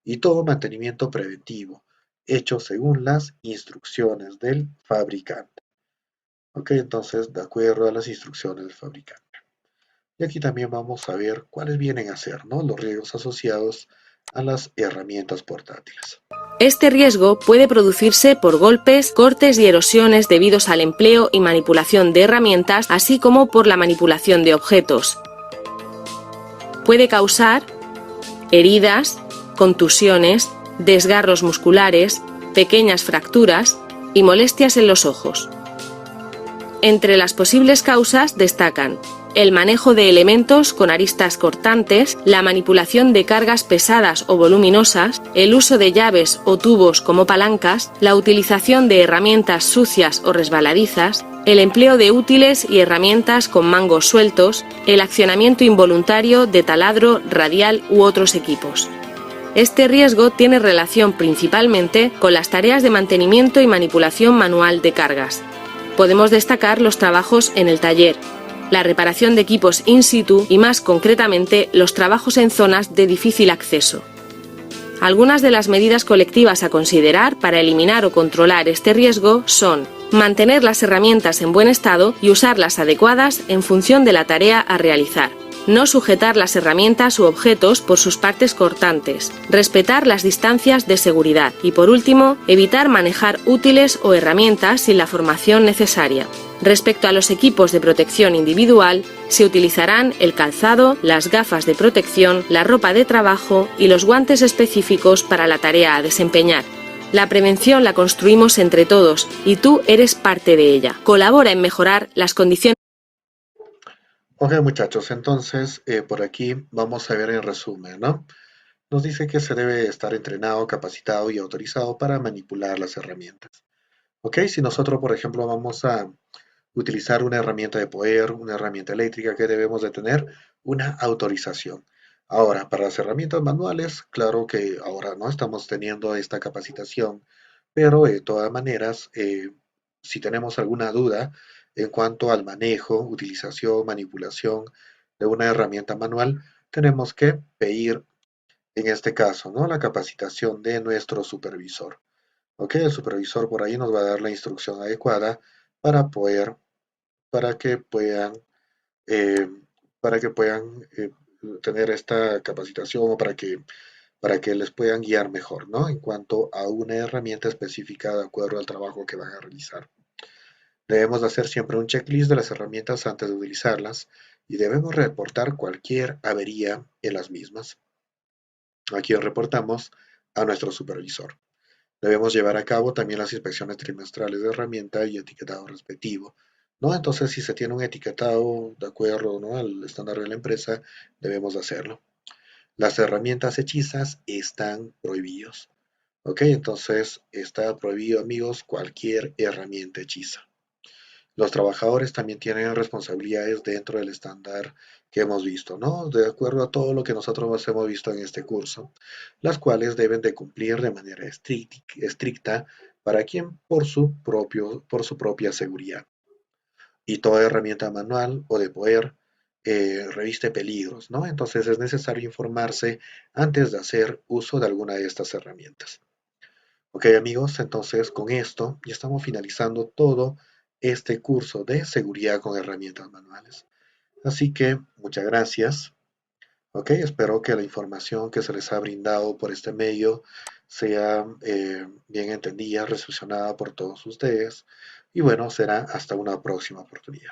Y todo mantenimiento preventivo, hecho según las instrucciones del fabricante. Ok, entonces de acuerdo a las instrucciones del fabricante. Y aquí también vamos a ver cuáles vienen a ser, ¿no? Los riesgos asociados a las herramientas portátiles. Este riesgo puede producirse por golpes, cortes y erosiones debidos al empleo y manipulación de herramientas, así como por la manipulación de objetos. Puede causar heridas, contusiones, desgarros musculares, pequeñas fracturas y molestias en los ojos. Entre las posibles causas destacan el manejo de elementos con aristas cortantes, la manipulación de cargas pesadas o voluminosas, el uso de llaves o tubos como palancas, la utilización de herramientas sucias o resbaladizas, el empleo de útiles y herramientas con mangos sueltos, el accionamiento involuntario de taladro, radial u otros equipos. Este riesgo tiene relación principalmente con las tareas de mantenimiento y manipulación manual de cargas. Podemos destacar los trabajos en el taller, la reparación de equipos in situ y más concretamente los trabajos en zonas de difícil acceso. Algunas de las medidas colectivas a considerar para eliminar o controlar este riesgo son mantener las herramientas en buen estado y usarlas adecuadas en función de la tarea a realizar. No sujetar las herramientas u objetos por sus partes cortantes, respetar las distancias de seguridad y, por último, evitar manejar útiles o herramientas sin la formación necesaria. Respecto a los equipos de protección individual, se utilizarán el calzado, las gafas de protección, la ropa de trabajo y los guantes específicos para la tarea a desempeñar. La prevención la construimos entre todos y tú eres parte de ella. Colabora en mejorar las condiciones. Ok, muchachos, entonces por aquí vamos a ver en resumen, ¿no? Nos dice que se debe estar entrenado, capacitado y autorizado para manipular las herramientas. Ok, si nosotros, por ejemplo, vamos a utilizar una herramienta de poder, una herramienta eléctrica, que debemos de tener una autorización. Ahora, para las herramientas manuales, claro que ahora no estamos teniendo esta capacitación, pero de todas maneras, si tenemos alguna duda en cuanto al manejo, utilización, manipulación de una herramienta manual, tenemos que pedir, en este caso, ¿no? La capacitación de nuestro supervisor. ¿Ok? El supervisor por ahí nos va a dar la instrucción adecuada para poder, para que puedan, eh, para que puedan tener esta capacitación o para que les puedan guiar mejor, ¿no? En cuanto a una herramienta específica de acuerdo al trabajo que van a realizar. Debemos de hacer siempre un checklist de las herramientas antes de utilizarlas y debemos reportar cualquier avería en las mismas. Aquí reportamos a nuestro supervisor. Debemos llevar a cabo también las inspecciones trimestrales de herramienta y etiquetado respectivo, ¿no? Entonces, si se tiene un etiquetado de acuerdo, ¿no? al estándar de la empresa, debemos hacerlo. Las herramientas hechizas están prohibidos. ¿Ok? Entonces, está prohibido, amigos, cualquier herramienta hechiza. Los trabajadores también tienen responsabilidades dentro del estándar que hemos visto, ¿no? De acuerdo a todo lo que nosotros hemos visto en este curso, las cuales deben de cumplir de manera estricta para quien por su propia seguridad. y toda herramienta manual o de poder reviste peligros, ¿no? Entonces es necesario informarse antes de hacer uso de alguna de estas herramientas. Ok, amigos, entonces con esto ya estamos finalizando todo este curso de seguridad con herramientas manuales. Así que muchas gracias. Ok, espero que la información que se les ha brindado por este medio sea bien entendida, recepcionada por todos ustedes. Y bueno, será hasta una próxima oportunidad.